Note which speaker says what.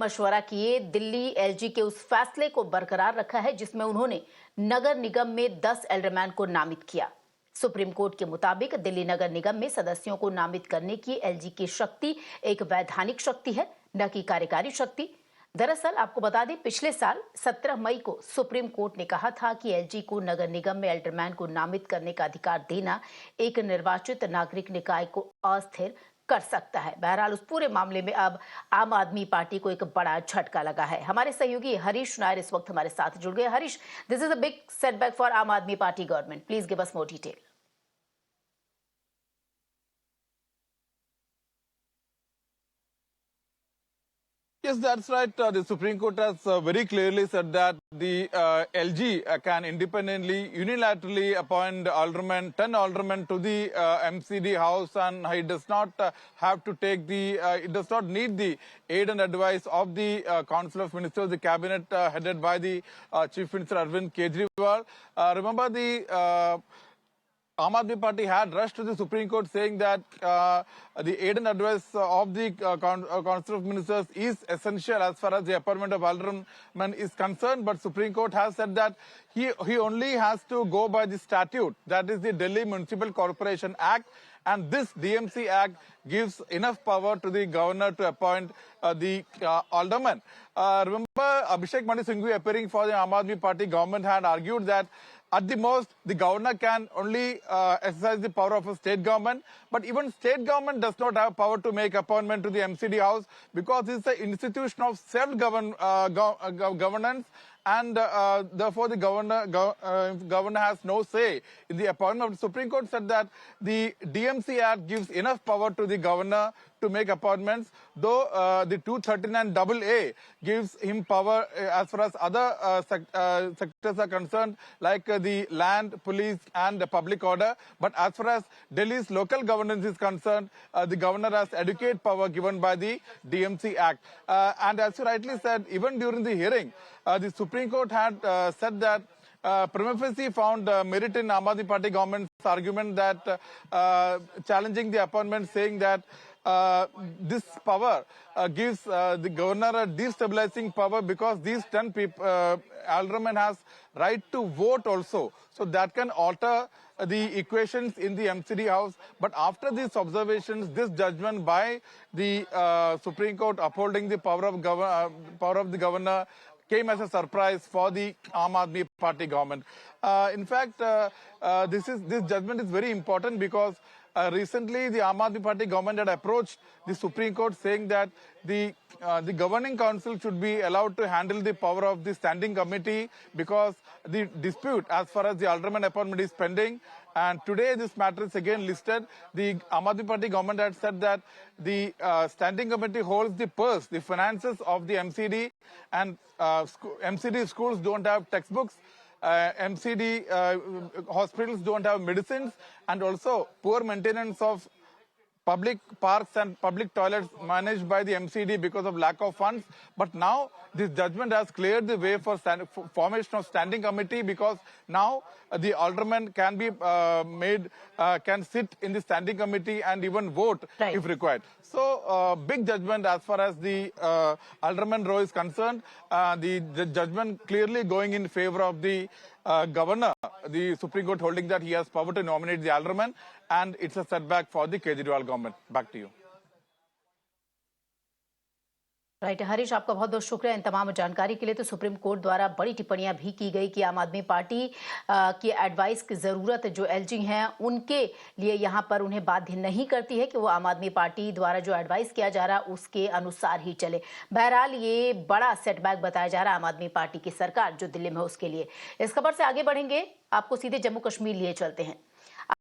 Speaker 1: मशवरा किए दिल्ली एलजी के उस फैसले को बरकरार रखा है जिसमें उन्होंने नगर निगम में 10 एल्डरमैन को नामित किया। सुप्रीम कोर्ट के मुताबिक दिल्ली नगर निगम में सदस्यों को नामित करने की एलजी की शक्ति एक वैधानिक शक्ति है, न कि कार्यकारी शक्ति। दरअसल आपको बता दें, पिछले साल 17 मई को सुप्रीम कोर्ट ने कहा था कि एलजी को नगर निगम में एल्डरमैन को नामित करने का अधिकार देना एक निर्वाचित नागरिक निकाय को अस्थिर कर सकता है। बहरहाल उस पूरे मामले में अब आम आदमी पार्टी को एक बड़ा झटका लगा है। हमारे सहयोगी हरीश नायर इस वक्त हमारे साथ जुड़ गए। Harish, this is a big setback for आम आदमी party government. Please give us more detail.
Speaker 2: Yes, that's right. The Supreme Court has very clearly said that the LG can independently, unilaterally appoint aldermen, 10 aldermen to the MCD house, and he does not have to take the, it does not need the aid and advice of the Council of Ministers, the cabinet headed by the Chief Minister Arvind Kejriwal. Remember, the Aam Aadmi Party had rushed to the Supreme Court saying that the aid and advice of the Council of Ministers is essential as far as the appointment of alderman is concerned. But Supreme Court has said that he only has to go by the statute, that is the Delhi Municipal Corporation Act. And this DMC Act gives enough power to the governor to appoint the alderman. Remember, Abhishek Manu Singhvi, appearing for the Aam Aadmi Party government, had argued that at the most, the governor can only exercise the power of a state government, but even state government does not have power to make appointment to the MCD house because it's an institution of self-governance, and therefore the governor has no say in the appointment. The Supreme Court said that the DMC Act gives enough power to the governor to make appointments, though the 239AA gives him power as far as other sectors are concerned, like the land, police and the public order. But as far as Delhi's local governance is concerned, the governor has adequate power given by the DMC Act. And as you rightly said, even during the hearing, the Supreme Court had said that prima facie found merit in Aam Aadmi Party government's argument that challenging the appointment, saying that this power gives the governor a destabilizing power because these 10 people, aldermen has right to vote also. So that can alter the equations in the MCD house. But after these observations, this judgment by the Supreme Court upholding the power of the governor came as a surprise for the Aam Aadmi Party government. In fact, this judgment is very important because recently the Aam Aadmi Party government had approached the Supreme Court saying that the governing council should be allowed to handle the power of the standing committee because the dispute as far as the alderman appointment is pending. And today this matter is again listed. The Aam Aadmi Party government had said that the standing committee holds the purse, the finances of the MCD, and MCD schools don't have textbooks. MCD hospitals don't have medicines, and also poor maintenance of public parks and public toilets managed by the MCD because of lack of funds. But now this judgment has cleared the way for formation of standing committee, because now the alderman can be can sit in the standing committee and even vote if required. So big judgment as far as the alderman row is concerned. The judgment clearly going in favor of the governor, the Supreme Court holding that he has power to nominate the alderman, and it's a setback for the Kejriwal government. Back to you.
Speaker 1: Right Harish, आपका बहुत बहुत शुक्रिया इन तमाम जानकारी के लिए। तो supreme court द्वारा बड़ी टिप्पणियां भी की गई कि आम आदमी पार्टी की एडवाइस की ज़रूरत जो एलजी हैं उनके लिए यहाँ पर उन्हें बाध्य नहीं करती है कि वो आम आदमी पार्टी द्वारा जो एडवाइस किया जा रहा है उसके अनुसार ही चले। बहरहाल ये बड़ा सेटबैक बताया जा रहा है आम आदमी पार्टी की सरकार जो दिल्ली में है उसके लिए। इस खबर से आगे बढ़ेंगे, आपको सीधे जम्मू कश्मीर लिए चलते हैं।